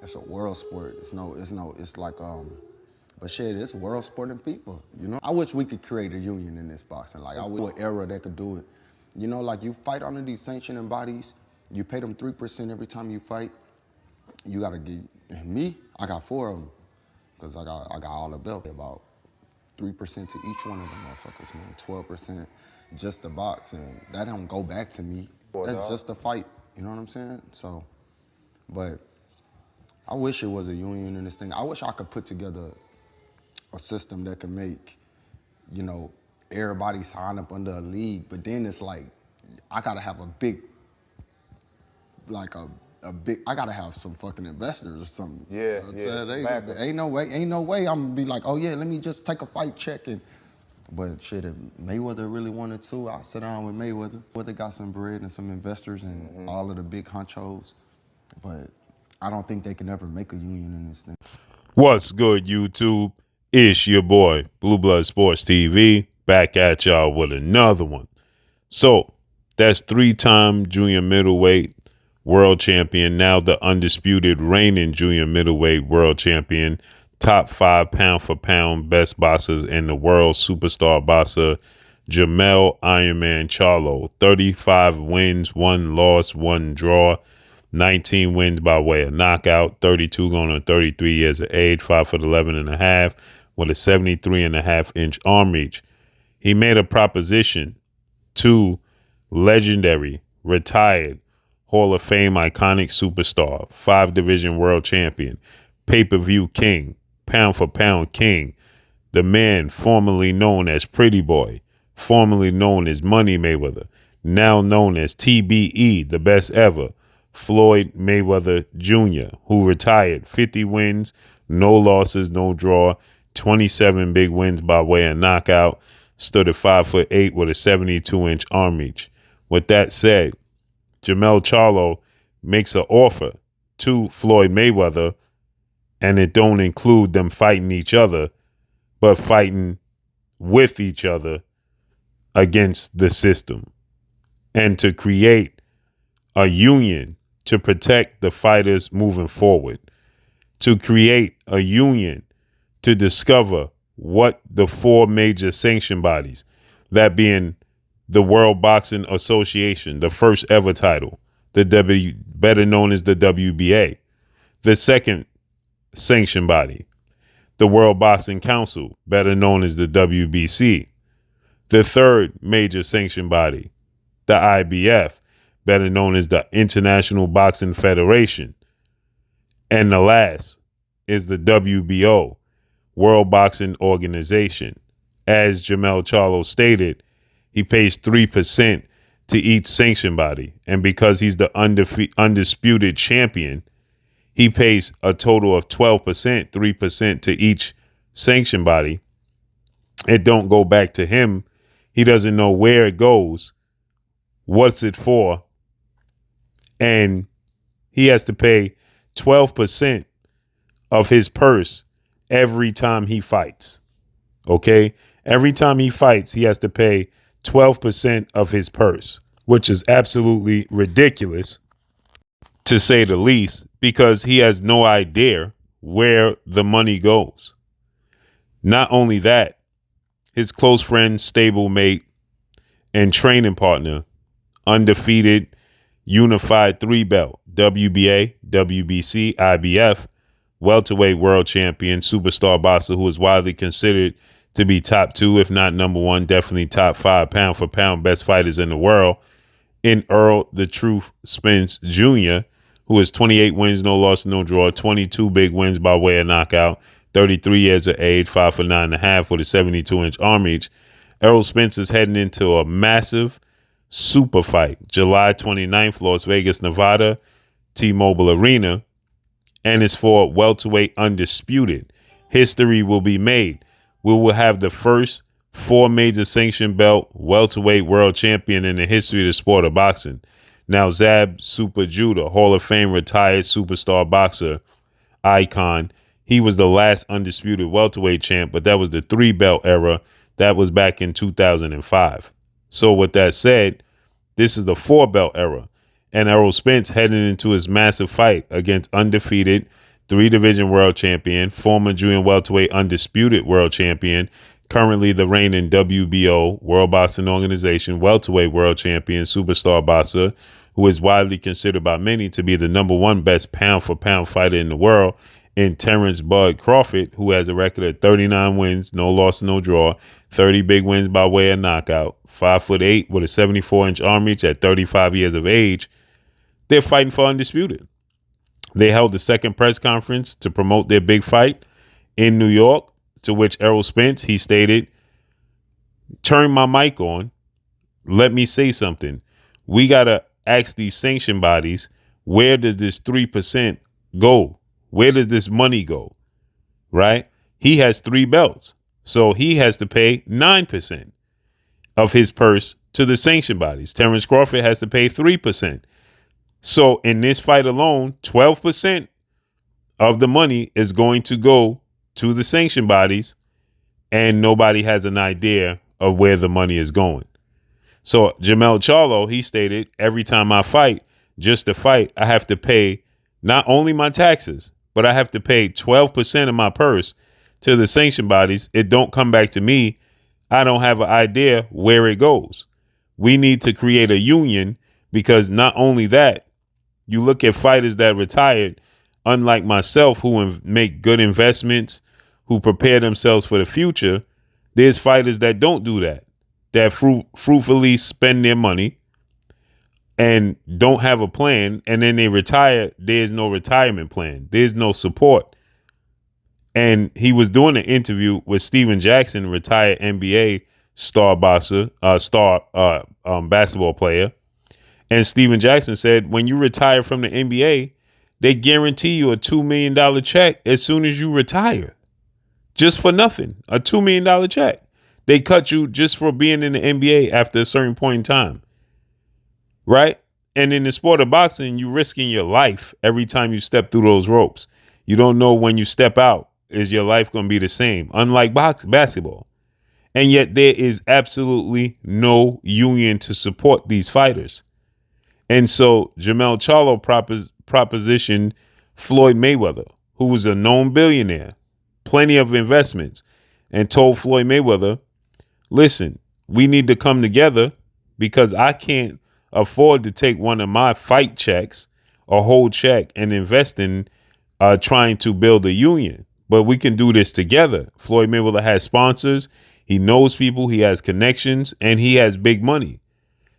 It's a world sport. It's like but shit, it's world sport in FIFA. You know, I wish we could create a union in this boxing. Like I wish an era that could do it. You know, like you fight under these sanctioning bodies, you pay them 3% every time you fight. You gotta get me. I got 4 of them because I got all the belts. About 3% to each one of them motherfuckers, man. 12% just the box, and that don't go back to me. That's just a fight. You know what I'm saying? So, but I wish it was a union in this thing. I wish I could put together a system that can make, you know, everybody sign up under a league, but then it's like, I gotta have a big, like a big, I gotta have some fucking investors or something. Yeah, You know what I'm yeah. saying? Ain't no way I'm gonna be like, oh yeah, let me just take a fight check and, but shit, if Mayweather really wanted to, I'll sit down with Mayweather. They got some bread and some investors and all of the big honchos, but I don't think they can ever make a union in this thing. What's good, YouTube? It's your boy, Blue Blood Sports TV, back at y'all with another one. So, that's 3-time junior middleweight world champion, now the undisputed reigning junior middleweight world champion, top 5 pound for pound best boxers in the world, superstar boxer, Jermell Ironman Charlo. 35 wins, 1 loss, 1 draw. 19 wins by way of knockout, 32 going on 33 years of age, 5'11" and a half, with a 73.5-inch arm reach. He made a proposition to legendary, retired, Hall of Fame iconic superstar, 5-division world champion, pay-per-view king, pound for pound king, the man formerly known as Pretty Boy, formerly known as Money Mayweather, now known as TBE, the best ever, Floyd Mayweather Jr., who retired 50 wins, no losses, no draw, 27 big wins by way of knockout, stood at 5'8" with a 72-inch arm reach. With that said, Jermell Charlo makes an offer to Floyd Mayweather, and it don't include them fighting each other, but fighting with each other against the system, and to create a union to protect the fighters moving forward, to create a union to discover what the 4 major sanction bodies, that being the World Boxing Association, the first ever title, better known as the WBA, the second sanction body, the World Boxing Council, better known as the WBC, the third major sanction body, the IBF, better known as the International Boxing Federation. And the last is the WBO, World Boxing Organization. As Jermell Charlo stated, he pays 3% to each sanction body. And because he's the undisputed champion, he pays a total of 12%, 3% to each sanction body. It don't go back to him. He doesn't know where it goes, what's it for, and he has to pay 12% of his purse every time he fights. Okay? Every time he fights, he has to pay 12% of his purse, which is absolutely ridiculous, to say the least, because he has no idea where the money goes. Not only that, his close friend, stablemate, and training partner, undefeated, unified 3-belt, WBA, WBC, IBF, welterweight world champion, superstar boxer who is widely considered to be top 2, if not number 1, definitely top 5 pound for pound best fighters in the world, in Earl the Truth Spence Jr., who has 28 wins, no loss, no draw, 22 big wins by way of knockout, 33 years of age, 5'9" and a half with a 72-inch arm reach. Errol Spence is heading into a massive super fight, July 29th, Las Vegas, Nevada, T-Mobile Arena, and it's for welterweight undisputed. History will be made. We will have the first 4 major sanction belt welterweight world champion in the history of the sport of boxing. Now, Zab Super Judah, Hall of Fame retired superstar boxer icon. He was the last undisputed welterweight champ, but that was the 3-belt era. That was back in 2005. So with that said, this is the 4-belt era. And Errol Spence heading into his massive fight against undefeated 3-division world champion, former junior welterweight undisputed world champion, currently the reigning WBO, World Boxing Organization, welterweight world champion, superstar boxer, who is widely considered by many to be the number one best pound-for-pound fighter in the world, in Terrence Bud Crawford, who has a record of 39 wins, no loss, no draw, 30 big wins by way of knockout, 5'8" with a 74-inch arm reach at 35 years of age. They're fighting for undisputed. They held the second press conference to promote their big fight in New York, to which Errol Spence, he stated, "Turn my mic on. Let me say something. We got to ask these sanction bodies, where does this 3% go? Where does this money go?" Right? He has 3 belts. So he has to pay 9% of his purse to the sanction bodies. Terrence Crawford has to pay 3%. So in this fight alone, 12% of the money is going to go to the sanction bodies, and nobody has an idea of where the money is going. So Jermell Charlo, he stated, every time I fight, just to fight, I have to pay not only my taxes, but I have to pay 12% of my purse to the sanction bodies. It don't come back to me. I don't have an idea where it goes. We need to create a union, because not only that, you look at fighters that retired, unlike myself, who make good investments, who prepare themselves for the future. There's fighters that don't do that, that fruitfully spend their money and don't have a plan, and then they retire. There's no retirement plan. There's no support. And he was doing an interview with Steven Jackson, retired NBA star boxer, basketball player. And Steven Jackson said, when you retire from the NBA, they guarantee you a $2 million check as soon as you retire. Just for nothing. A $2 million check. They cut you just for being in the NBA after a certain point in time. Right? And in the sport of boxing, you're risking your life every time you step through those ropes. You don't know when you step out, is your life going to be the same? Unlike basketball. And yet there is absolutely no union to support these fighters. And so Jermell Charlo propositioned Floyd Mayweather, who was a known billionaire, plenty of investments, and told Floyd Mayweather, listen, we need to come together, because I can't afford to take one of my fight checks, a whole check, and invest in trying to build a union. But we can do this together. Floyd Mayweather has sponsors. He knows people. He has connections, and he has big money.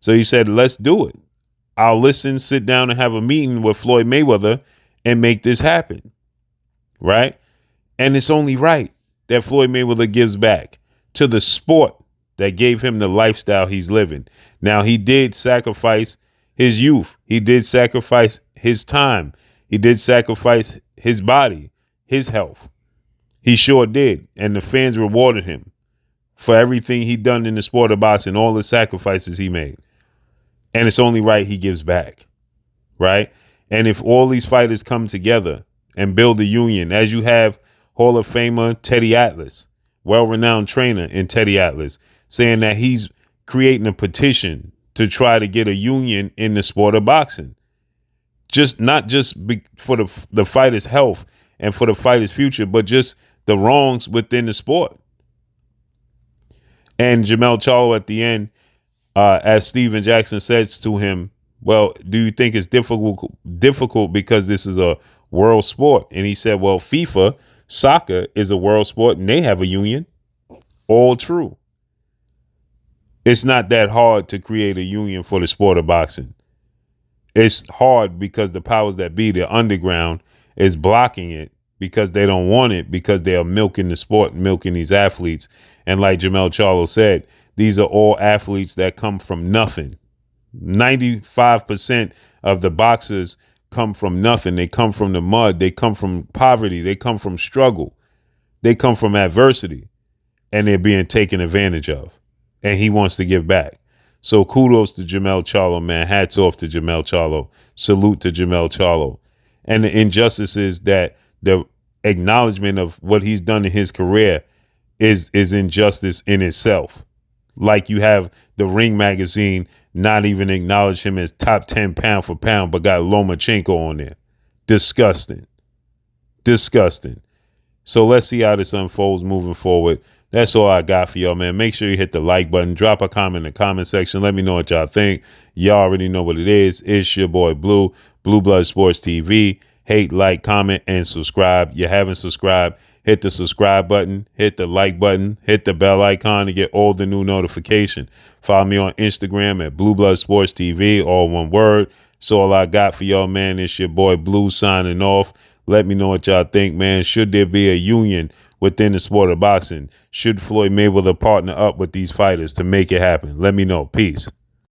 So he said, let's do it. I'll listen, sit down, and have a meeting with Floyd Mayweather and make this happen. Right? And it's only right that Floyd Mayweather gives back to the sport that gave him the lifestyle he's living. Now, he did sacrifice his youth. He did sacrifice his time. He did sacrifice his body, his health. He sure did. And the fans rewarded him for everything he done in the sport of boxing, all the sacrifices he made. And it's only right he gives back. Right? And if all these fighters come together and build a union, as you have Hall of Famer Teddy Atlas, well-renowned trainer in Teddy Atlas, saying that he's creating a petition to try to get a union in the sport of boxing. Not just for the fighter's health and for the fighter's future, but just the wrongs within the sport. And Jermell Charlo at the end, as Steven Jackson says to him, well, do you think it's difficult because this is a world sport? And he said, well, FIFA, soccer is a world sport and they have a union. All true. It's not that hard to create a union for the sport of boxing. It's hard because the powers that be, the underground, is blocking it because they don't want it, because they are milking the sport, milking these athletes. And like Jermell Charlo said, these are all athletes that come from nothing. 95% of the boxers come from nothing. They come from the mud. They come from poverty. They come from struggle. They come from adversity, and they're being taken advantage of. And he wants to give back. So kudos to Jermell Charlo, man. Hats off to Jermell Charlo. Salute to Jermell Charlo. And the injustices that the acknowledgement of what he's done in his career is injustice in itself. Like you have the Ring magazine not even acknowledge him as top 10 pound for pound, but got Lomachenko on there. Disgusting. Disgusting. So let's see how this unfolds moving forward. That's all I got for y'all, man. Make sure you hit the like button. Drop a comment in the comment section. Let me know what y'all think. Y'all already know what it is. It's your boy Blue, Blue Blood Sports TV. Hate, like, comment, and subscribe. You haven't subscribed, hit the subscribe button, hit the like button, hit the bell icon to get all the new notification. Follow me on Instagram at Blue Blood Sports TV, all one word. So all I got for y'all, man. It's your boy Blue signing off. Let me know what y'all think, man. Should there be a union within the sport of boxing? Should Floyd Mayweather partner up with these fighters to make it happen? Let me know. Peace.